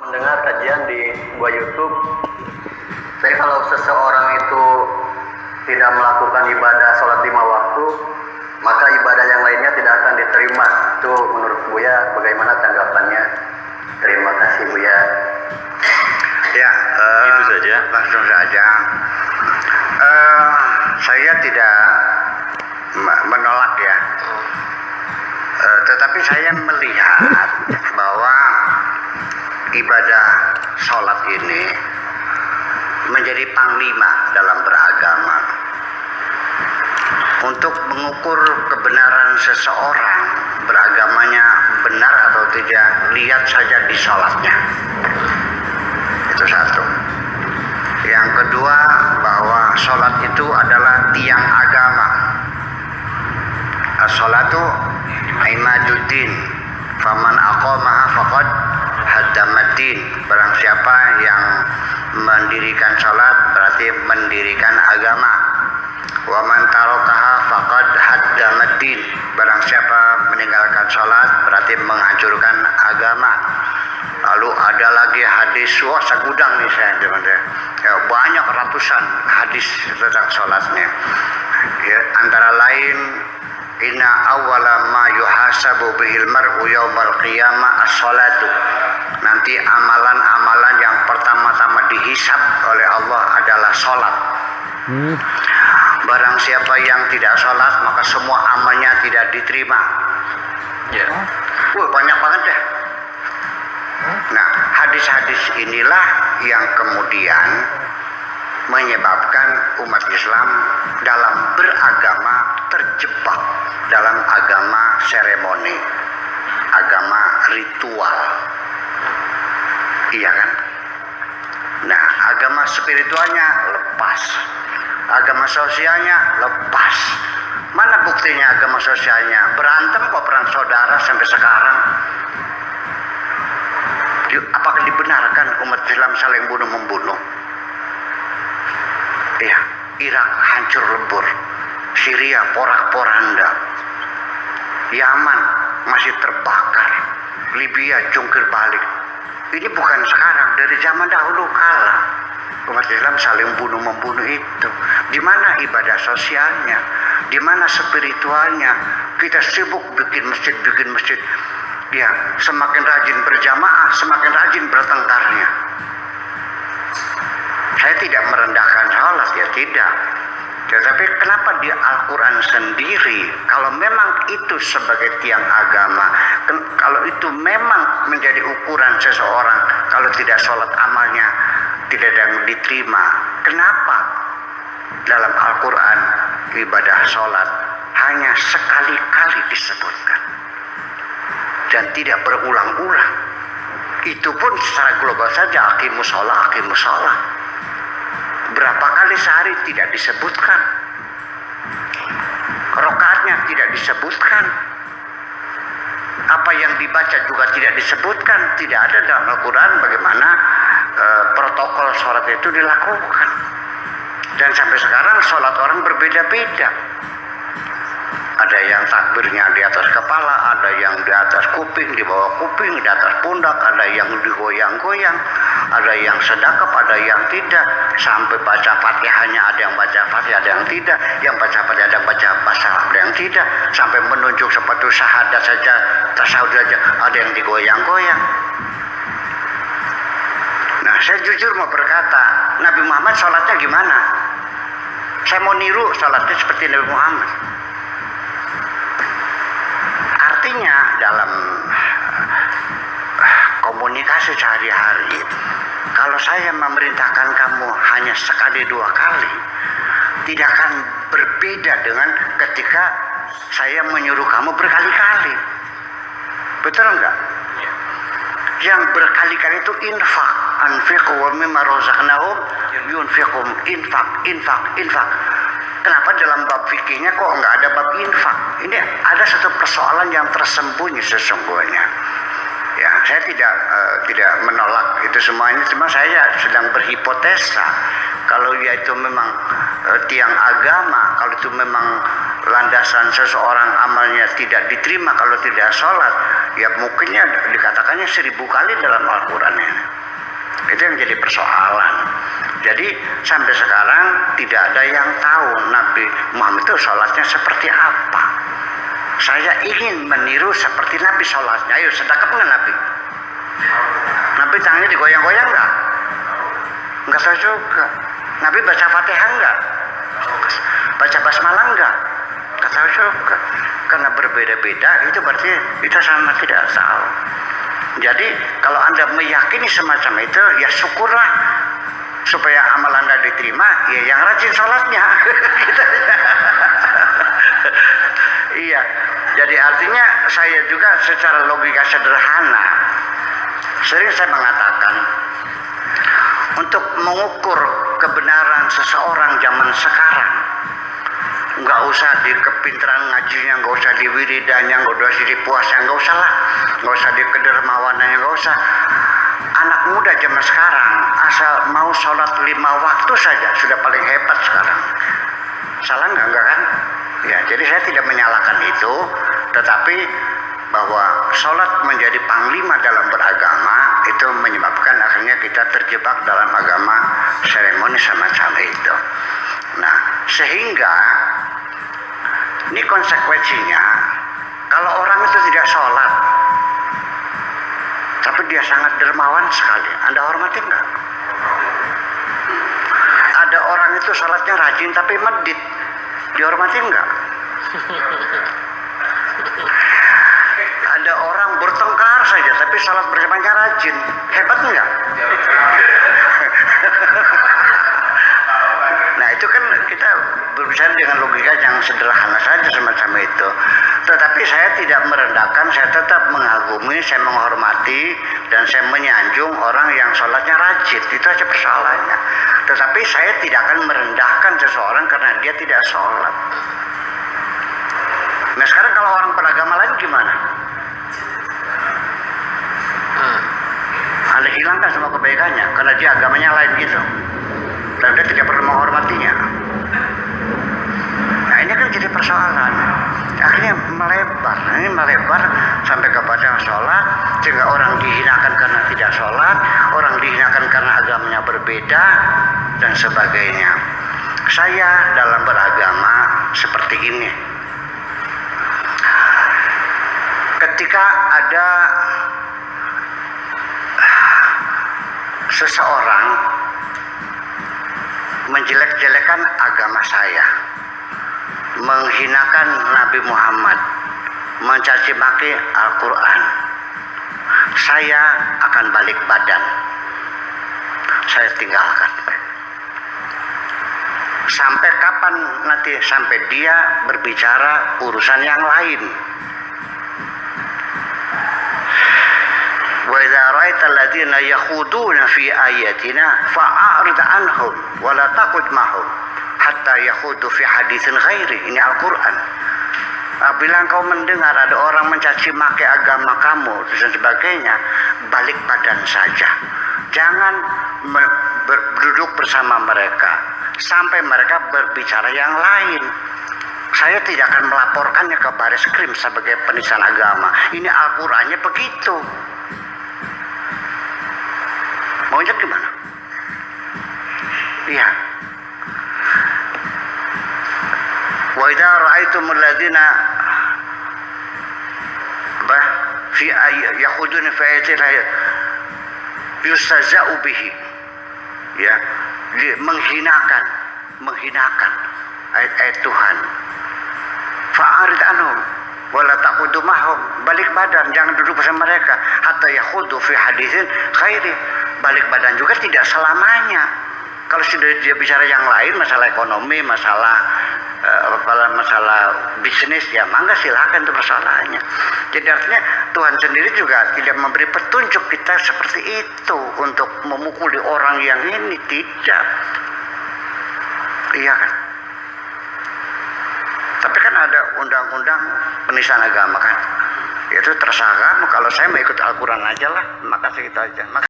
mendengar kajian di sebuah YouTube. Jadi kalau seseorang itu tidak melakukan ibadah sholat 5 waktu, maka ibadah yang lainnya tidak akan diterima. Itu menurut Buya bagaimana tanggapannya? Terima kasih Buya. Ya, itu saja. Langsung saja. Saya tidak menolak ya. Tetapi saya melihat bahwa ibadah sholat ini menjadi panglima dalam beragama. Untuk mengukur kebenaran seseorang beragamanya benar atau tidak, lihat saja di sholatnya. Itu satu. Yang kedua, bahwa sholat itu adalah tiang agama. As-sholatu imaduddin, faman aqamaha faqad haddamaddin. Barang siapa yang mendirikan sholat berarti mendirikan agama. Wa man tarakaha faqad haddamaddin. Barang siapa meninggalkan sholat berarti menghancurkan agama. Lalu ada lagi hadis, segudang nih saya teman-teman. Ya, banyak ratusan hadis tentang sholatnya. Ya, antara lain, inna awwala ma yuhasabu bihil mar'u yaumal qiyamah as-sholatu. Nanti amalan-amalan yang pertama-tama dihisab oleh Allah adalah sholat. Barang siapa yang tidak sholat maka semua amalnya tidak diterima. Ya. Banyak banget deh. Nah, hadis-hadis inilah yang kemudian menyebabkan umat Islam dalam beragama terjebak dalam agama seremoni, agama ritual. Iya kan? Nah, agama spiritualnya lepas, agama sosialnya lepas. Mana buktinya agama sosialnya? Berantem kok perang saudara sampai sekarang. Apakah dibenarkan umat Islam saling bunuh-membunuh? Iya, Irak hancur lebur, Syria porak-poranda, Yaman masih terbakar, Libya jungkir balik. Ini bukan sekarang, dari zaman dahulu kala umat Islam saling bunuh-membunuh itu. Di mana ibadah sosialnya? Di mana spiritualnya? Kita sibuk bikin masjid. Ya, semakin rajin berjamaah, semakin rajin bertengkarnya. Saya tidak merendahkan sholat, ya tidak. Tetapi kenapa di Al-Quran sendiri, kalau memang itu sebagai tiang agama, kalau itu memang menjadi ukuran seseorang, kalau tidak sholat amalnya tidak ada yang diterima. Kenapa dalam Al-Quran ibadah sholat hanya sekali-kali disebutkan dan tidak berulang-ulang? Itu pun secara global saja, aqimus sholat. Berapa kali sehari tidak disebutkan, rakaatnya tidak disebutkan, apa yang dibaca juga tidak disebutkan. Tidak ada dalam Al-Quran bagaimana protokol sholat itu dilakukan. Dan sampai sekarang sholat orang berbeda-beda. Ada yang takbirnya di atas kepala, ada yang di atas kuping, di bawah kuping, di atas pundak, ada yang digoyang-goyang, ada yang sedekap, ada yang tidak. Sampai baca Fatihahnya ada yang baca Fatihah, ada yang tidak. Yang baca Fatihah ada yang baca bahasa, ada yang tidak. Sampai menunjuk sepatu syahadat saja, tasawuf saja, ada yang digoyang-goyang. Nah, saya jujur mau berkata, Nabi Muhammad sholatnya gimana? Saya mau niru sholatnya seperti Nabi Muhammad. Artinya dalam komunikasi sehari-hari, kalau saya memerintahkan kamu hanya sekali dua kali, tidak akan berbeda dengan ketika saya menyuruh kamu berkali-kali. Betul enggak? Yang berkali-kali itu infak. Anfiqu wa mimma razaqnahum yunfiqum. Infak. Kenapa dalam bab fikihnya kok enggak ada bab infak? Ini ada satu persoalan yang tersembunyi sesungguhnya. Ya, saya tidak menolak itu semuanya, cuma saya sedang berhipotesa. Kalau dia itu memang tiang agama, kalau itu memang landasan seseorang amalnya tidak diterima kalau tidak sholat, ya mungkinnya dikatakannya 1000 kali dalam Al-Quran ini. yang jadi persoalan. Jadi sampai sekarang tidak ada yang tahu Nabi Muhammad itu sholatnya seperti apa. Saya ingin meniru seperti Nabi sholatnya. Ayo, sedekap nggak Nabi? Nabi tangannya digoyang-goyang nggak? Nggak tahu juga. Nabi baca Fatihah nggak? Baca basmalah nggak? Nggak tahu juga. Karena berbeda-beda, itu berarti kita sama tidak tahu. Jadi kalau Anda meyakini semacam itu, ya syukurlah, supaya amal Anda diterima, ya yang rajin sholatnya. Gitu ya. Iya, jadi artinya saya juga secara logika sederhana sering saya mengatakan, untuk mengukur kebenaran seseorang zaman sekarang, nggak usah di kepintaran ngajinya, nggak usah di wiridannya, nggak usah di puasa, nggak usah lah, nggak usah di kedermawanannya, nggak usah. Anak muda zaman sekarang asal mau sholat 5 waktu saja sudah paling hebat sekarang. Salah nggak kan? Ya, jadi saya tidak menyalahkan itu, tetapi bahwa sholat menjadi panglima dalam beragama itu menyebabkan akhirnya kita terjebak dalam agama seremoni semacam itu. Nah, sehingga ini konsekuensinya, kalau orang itu tidak sholat tapi dia sangat dermawan sekali, Anda hormati nggak? Ada orang itu sholatnya rajin tapi medit, dihormati nggak? Ada orang bertengkar saja tapi sholat berjamaahnya rajin, hebat nggak? Nah, itu kan kita berbicara dengan logika yang sederhana saja semacam itu. Tetapi saya tidak merendahkan, saya tetap mengagumi, saya menghormati, dan saya menyanjung orang yang sholatnya rajin. Itu aja persoalannya. Tetapi saya tidak akan merendahkan seseorang karena dia tidak sholat. Nah, sekarang kalau orang beragama lain gimana? Anda hilangkan semua kebaikannya karena dia agamanya lain gitu, dan dia tidak perlu menghormatinya. Nah, ini kan jadi persoalan. Akhirnya melebar sampai kepada sholat, sehingga orang dihinakan karena tidak sholat, orang dihinakan karena agamanya berbeda, dan sebagainya. Saya dalam beragama seperti ini. Ketika ada seseorang menjelek-jelekan agama saya, menghinakan Nabi Muhammad, mencaci maki Al-Quran, saya akan balik badan. Saya tinggalkan. Sampai kapan nanti? Sampai dia berbicara urusan yang lain. Wa idza ra'aita alladziina yakhuduna fi ayatina fa'rid 'anhum wa la taqud ma'hum hatta yakhudu fi haditsin ghairi. Ini Al-Qur'an. Apabila engkau mendengar ada orang mencaci maki agama kamu dan sebagainya, balik badan saja. Jangan duduk bersama mereka sampai mereka berbicara yang lain. Saya tidak akan melaporkannya ke Baris Krim sebagai penistaan agama. Ini Al-Qur'annya begitu. Maunya gimana? Iya. Wa idza ra'aitumul ladzina fi yakhuduna fi ayatina yustaza'u bihi, ya, menghinakan ayat-ayat Tuhan. Fa'arid anhum wa la taqudu mahum, balik badan, jangan duduk bersama mereka. Hatta yakhudu fi haditsin khairi, balik badan juga tidak selamanya. Kalau sudah dia bicara yang lain, masalah ekonomi, masalah bisnis, ya mangga silakan, itu persoalannya. Jadi artinya Tuhan sendiri juga tidak memberi petunjuk kita seperti itu untuk memukuli orang yang ini, tidak. Iya kan? Tapi kan ada undang-undang penistaan agama kan. Itu terserah kamu. Kalau saya mau ikut Al-Quran aja lah, maka segitu aja.